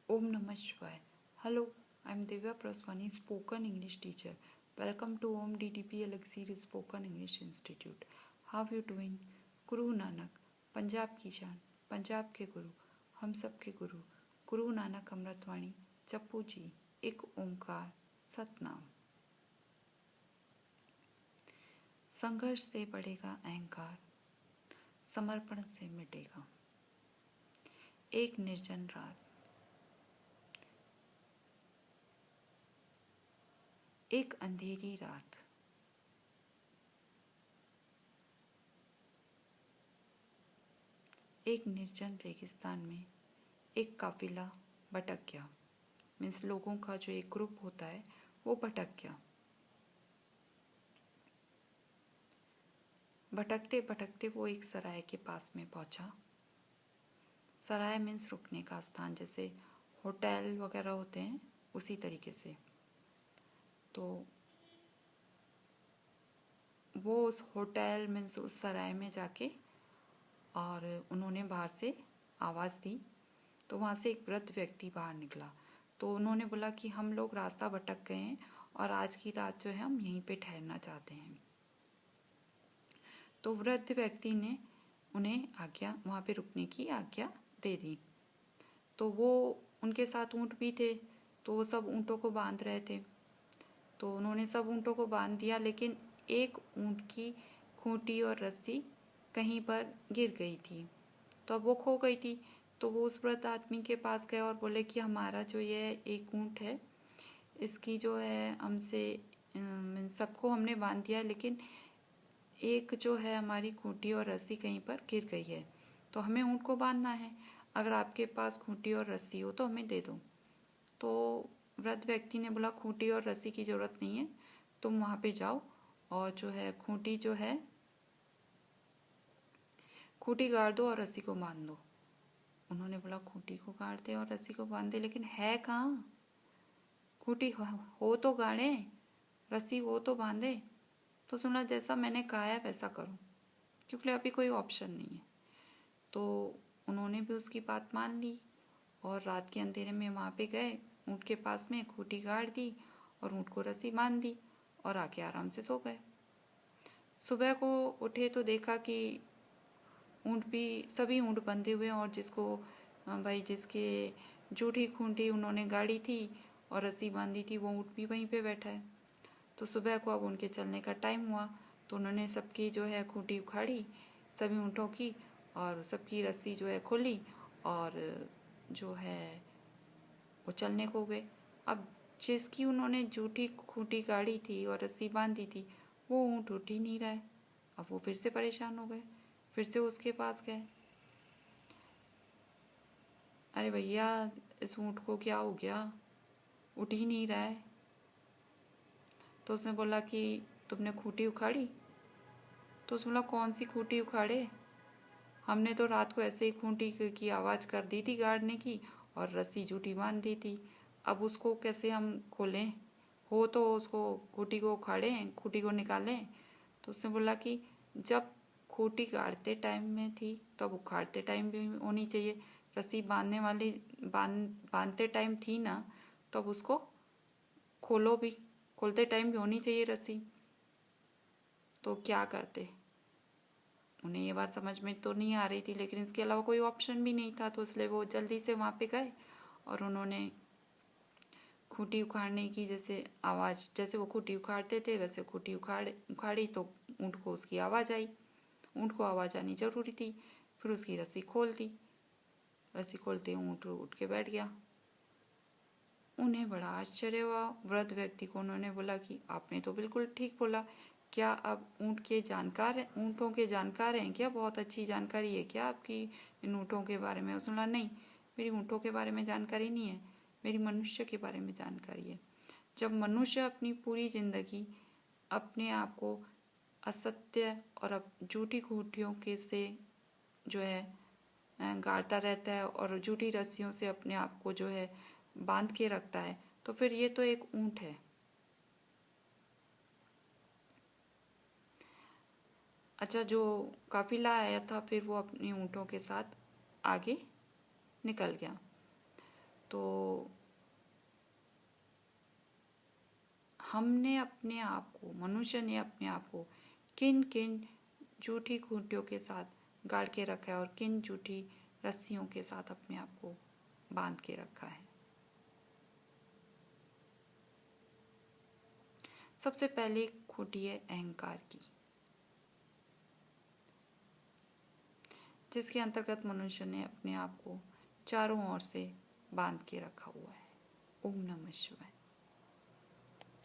Om Namah Shivaya. Hello, I'm Divya Praswani, spoken English teacher. Welcome to Om DTP Elixir Spoken English Institute. How you doing? Guru Nanak Punjab की शान, पंजाब के गुरु, हम सब के गुरु, गुरु नानक अमृतवाणी, जपू जी, एक ओंकार, सतनाम। संघर्ष से बढ़ेगा अहंकार, समर्पण से मिटेगा। एक निर्जन रात, एक अंधेरी रात, एक निर्जन रेगिस्तान में एक काफिला भटक गया। मीन्स लोगों का जो एक ग्रुप होता है वो भटक गया। भटकते भटकते वो एक सराय के पास में पहुंचा। सराय मीन्स रुकने का स्थान, जैसे होटल वगैरह होते हैं उसी तरीके से। तो वो उस होटल मीन्स उस सराय में जाके और उन्होंने बाहर से आवाज़ दी। तो वहाँ से एक वृद्ध व्यक्ति बाहर निकला। तो उन्होंने बोला कि हम लोग रास्ता भटक गए हैं और आज की रात जो है हम यहीं पे ठहरना चाहते हैं। तो वृद्ध व्यक्ति ने उन्हें वहाँ पे रुकने की आज्ञा दे दी। तो वो उनके साथ ऊँट भी थे, तो वो सब ऊँटों को बांध रहे थे। तो उन्होंने सब ऊँटों को बांध दिया, लेकिन एक ऊँट की खूंटी और रस्सी कहीं पर गिर गई थी। तो अब वो खो गई थी। तो वो उस वृद्ध आदमी के पास गए और बोले कि हमारा जो ये एक ऊँट है, इसकी जो है हमसे सबको हमने बांध दिया, लेकिन एक जो है हमारी खूंटी और रस्सी कहीं पर गिर गई है, तो हमें ऊँट को बांधना है। अगर आपके पास खूंटी और रस्सी हो तो हमें दे दो। तो वृद्ध व्यक्ति ने बोला खूंटी और रस्सी की ज़रूरत नहीं है, तुम वहाँ पे जाओ और जो है खूंटी जो है खूंटी गाड़ दो और रस्सी को बांध दो। उन्होंने बोला खूंटी को गाड़ दे और रस्सी को बांध दे, लेकिन है कहाँ? खूंटी हो तो गाड़े, रस्सी हो तो बांधे। तो सुना जैसा मैंने कहा है वैसा करो, क्योंकि अभी कोई ऑप्शन नहीं है। तो उन्होंने भी उसकी बात मान ली और रात के अंधेरे में वहाँ पे गए, ऊँट के पास में खूंटी गाड़ दी और ऊँट को रस्सी बांध दी और आके आराम से सो गए। सुबह को उठे तो देखा कि ऊँट भी सभी ऊँट बंधे हुए और जिसको भाई जिसके जूठी खूंटी उन्होंने गाड़ी थी और रस्सी बांधी थी वो ऊँट भी वहीं पे बैठा है। तो सुबह को अब उनके चलने का टाइम हुआ, तो उन्होंने सबकी जो है खूंटी उखाड़ी सभी ऊँटों की और सबकी रस्सी जो है खोली और जो है वो चलने को गए। अब जिसकी उन्होंने जूठी खूंटी गाड़ी थी और रस्सी बांधी थी वो ऊँट उठ ही नहीं रहा है। अब वो फिर से परेशान हो गए, फिर से उसके पास गए। अरे भैया, इस ऊँट को क्या हो गया, उठ ही नहीं रहा है। तो उसने बोला कि तुमने खूंटी उखाड़ी? तो उसने बोला कौन सी खूंटी उखाड़े, हमने तो रात को ऐसे ही खूंटी की आवाज़ कर दी थी गाड़ने की और रस्सी जूठी बांध दी थी, अब उसको कैसे हम खोलें? हो तो उसको खूंटी को उखाड़ें, खूंटी को निकालें। तो उसने बोला कि जब खूंटी गाड़ते टाइम में थी तब उखाड़ते टाइम भी होनी चाहिए, रस्सी बांधने वाली बांधते टाइम थी ना, तब उसको खोलो भी, खोलते टाइम भी होनी चाहिए रस्सी। तो क्या करते? उन्हें ये बात समझ में तो नहीं आ रही थी, लेकिन इसके अलावा कोई ऑप्शन भी नहीं था। तो इसलिए वो जल्दी से वहाँ पे गए और उन्होंने खूंटी उखाड़ने की जैसे आवाज़, जैसे वो खूंटी उखाड़ते थे वैसे खूंटी उखाड़ी तो ऊँट को उसकी आवाज़ आई। ऊँट को आवाज़ आनी ज़रूरी थी। फिर उसकी रस्सी खोल दी, रस्सी खोलते ऊँट उठ के बैठ गया। उन्हें बड़ा आश्चर्य हुआ। वृद्ध व्यक्ति को उन्होंने बोला कि आपने तो बिल्कुल ठीक बोला, क्या आप ऊँटों के जानकार हैं क्या? बहुत अच्छी जानकारी है क्या आपकी इन ऊँटों के बारे में? उसने बोला नहीं, मेरी ऊँटों के बारे में जानकारी नहीं है, मेरी मनुष्य के बारे में जानकारी है। जब मनुष्य अपनी पूरी जिंदगी अपने आप को असत्य और झूठी खूंटियों के से जो है गाड़ता रहता है और झूठी रस्सियों से अपने आप को जो है बांध के रखता है, तो फिर ये तो एक ऊँट है। अच्छा, जो काफिला आया था फिर वो अपने ऊँटों के साथ आगे निकल गया। तो हमने अपने आप को, मनुष्य ने अपने आप को किन किन झूठी खूंटियों के साथ गाड़ के रखा है और किन झूठी रस्सियों के साथ अपने आप को बांध के रखा है। सबसे पहले खूंटी है अहंकार की, जिसके अंतर्गत मनुष्य ने अपने आप को चारों ओर से बांध के रखा हुआ है। ओम नमः शिवाय।